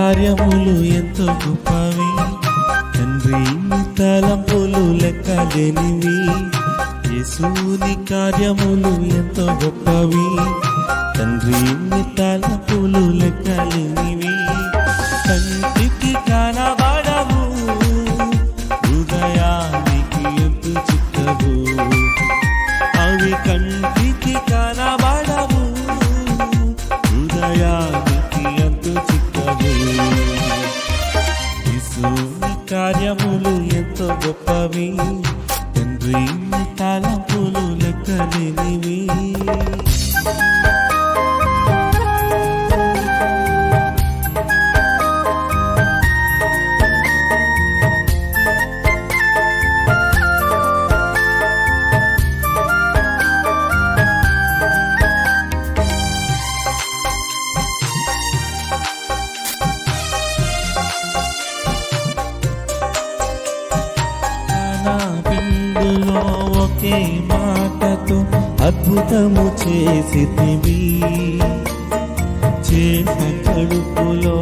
కార్యములు ఎంతో గొప్పవి, తండ్రి నీ తలంపులు లెక్కలేనివి. యేసుని కార్యములు ఎంతో గొప్పవి, తండ్రి నీ తలంపులు లెక్కలేనివి. కంటికి కనబడవు, హృదయానికి ఎంతో చిక్కవు. అవి కంటికి కనబడవు, హృదయానికి ఎంతో చిక్కవు. యేసుని కార్యములు ఎంతో గొప్పవి, తండ్రి నీ తలంపులు లెక్కలేనివి. పిండులో ఒకే మాటతో అద్భుతము చేసితివి, చేప కడుపులో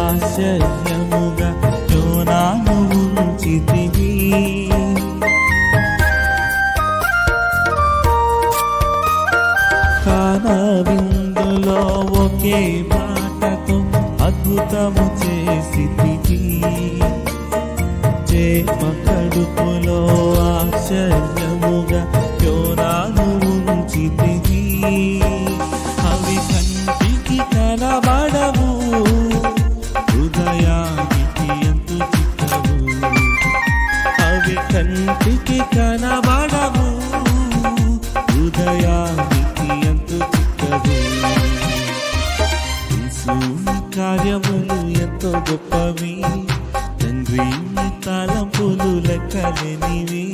ఆశ్చర్యముగా యోనాను ఉంచితివి. కానా విందులో ఒకే మాటతో అద్భుతము చేసితివి, చేప కడుపులో ఆశ్చర్యముగా యోనాను ఉంచితివి. అవి కంటికి కనబడవు, హృదయానికి ఎంతో చిక్కవు. అవి కంటికి కనబడవు, హృదయానికి ఎంతో చిక్కవు. యేసుని కార్యములు ఎంతో గొప్పవి, తండ్రి నీ తలంపులు లెక్కలేనివి.